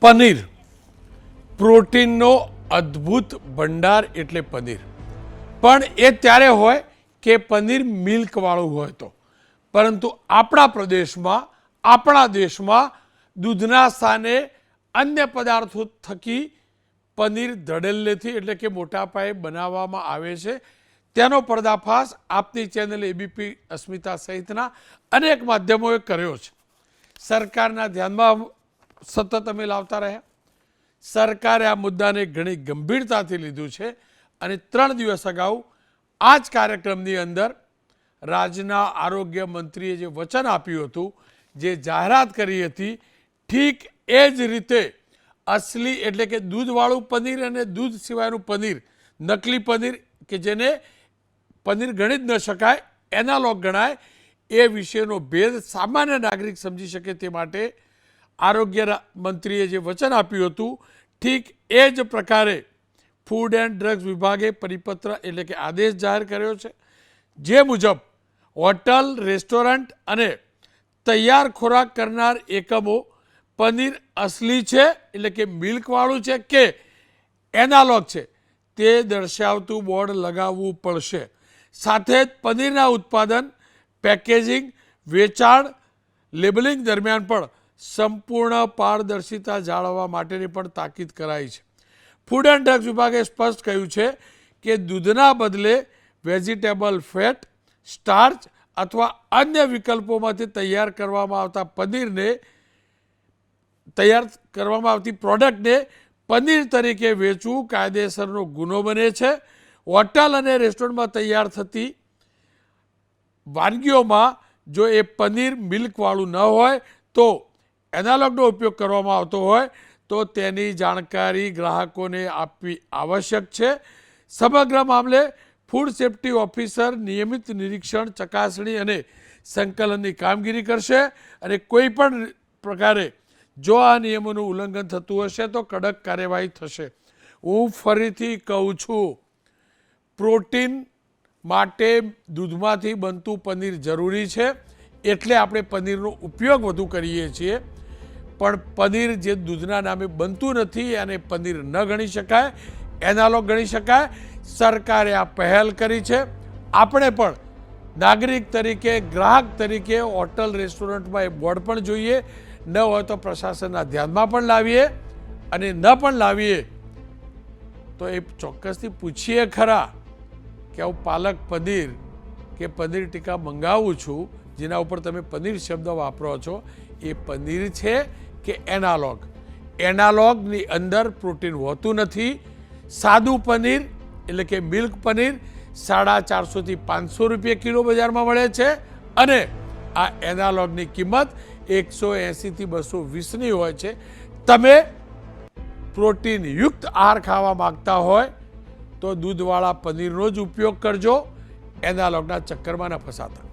પનીર પ્રોટીનનો અદ્ભુત ભંડાર એટલે પનીર. પણ એ ત્યારે હોય કે પનીર મિલ્કવાળું હોય તો. પરંતુ આપણા પ્રદેશમાં, આપણા દેશમાં દૂધના સ્થાને અન્ય પદાર્થો થકી પનીર ધડેલેથી એટલે કે મોટા પાયે બનાવવામાં આવે છે. તેનો પર્દાફાશ આપની ચેનલ એબીપી અસ્મિતા સહિતના અનેક માધ્યમોએ કર્યો છે. સરકારના ધ્યાનમાં સતત અમે લાવતા રહ્યા. સરકારે આ મુદ્દાને ઘણી ગંભીરતાથી લીધું છે અને 3 દિવસ અગાઉ આ જ કાર્યક્રમની અંદર રાજ્યના આરોગ્ય મંત્રીએ જે વચન આપ્યું હતું, જે જાહેરાત કરી હતી, ઠીક એ જ રીતે અસલી એટલે કે દૂધવાળું પનીર અને દૂધ સિવાયનું પનીર, નકલી પનીર કે જેને પનીર ગણી જ ન શકાય, એનાલોગ ગણાય, એ વિશેનો ભેદ સામાન્ય નાગરિક સમજી શકે તે માટે આરોગ્ય મંત્રીએ જે વચન આપ્યું હતું, ઠીક એ જ પ્રકારે ફૂડ એન્ડ ડ્રગ્સ વિભાગે પરિપત્ર એટલે કે આદેશ જાહેર કર્યો છે. જે મુજબ હોટલ, રેસ્ટોરન્ટ અને તૈયાર ખોરાક કરનાર એકમો પનીર અસલી છે એટલે કે મિલ્કવાળું છે કે એનાલોગ છે તે દર્શાવતું બોર્ડ લગાવવું પડશે. સાથે જ પનીરના ઉત્પાદન, પેકેજિંગ, વેચાણ, લેબલિંગ દરમિયાન પણ સંપૂર્ણ પારદર્શિતા જાળવવા માટેની પણ તાકીદ કરાઈ છે. ફૂડ એન્ડ ડ્રગ્સ વિભાગે સ્પષ્ટ કહ્યું છે કે દૂધના બદલે વેજીટેબલ ફેટ, સ્ટાર્ચ અથવા અન્ય વિકલ્પોમાંથી તૈયાર કરવામાં આવતી પ્રોડક્ટને પનીર તરીકે વેચવું કાયદેસરનો ગુનો બને છે. હોટલ અને રેસ્ટોરન્ટમાં તૈયાર થતી વાનગીઓમાં જો એ પનીર મિલ્કવાળું ન હોય તો એનાલોગનો ઉપયોગ કરવામાં આવતો હોય તો તેની જાણકારી ગ્રાહકોને આપવી આવશ્યક છે. સમગ્ર મામલે ફૂડ સેફ્ટી ઓફિસર નિયમિત નિરીક્ષણ, ચકાસણી અને સંકલનની કામગીરી કરશે અને કોઈ પણ પ્રકારે જો આ નિયમોનું ઉલ્લંઘન થતું હશે તો કડક કાર્યવાહી થશે. હું ફરીથી કહું છું, પ્રોટીન માટે દૂધમાંથી બનતું પનીર જરૂરી છે એટલે આપણે પનીરનો ઉપયોગ વધુ કરીએ છીએ. પણ પનીર જે દૂધના નામે બનતું નથી અને પનીર ન ગણી શકાય, એનાલોગ ગણી શકાય. સરકારે આ પહેલ કરી છે. આપણે પણ નાગરિક તરીકે, ગ્રાહક તરીકે હોટલ, રેસ્ટોરન્ટમાં એ બોર્ડ પણ જોઈએ. ન હોય તો પ્રશાસનના ધ્યાનમાં પણ લાવીએ અને ન પણ લાવીએ તો એ ચોક્કસથી પૂછીએ ખરા કે હું પાલક પનીર કે પનીર ટીકા મંગાવું છું, જેના ઉપર તમે પનીર શબ્દ વાપરો છો, એ પનીર છે કે એનાલોગ. એનાલોગની અંદર પ્રોટીન હોતું નથી. સાદું પનીર એટલે કે મિલ્ક પનીર 450 થી 500 રૂપિયા કિલો બજારમાં મળે છે અને આ એનાલોગની કિંમત 180 થી 220ની હોય છે. તમે પ્રોટીનયુક્ત આહાર ખાવા માગતા હોય તો દૂધવાળા પનીરનો જ ઉપયોગ કરજો, એનાલોગના ચક્કરમાં ન ફસાતા.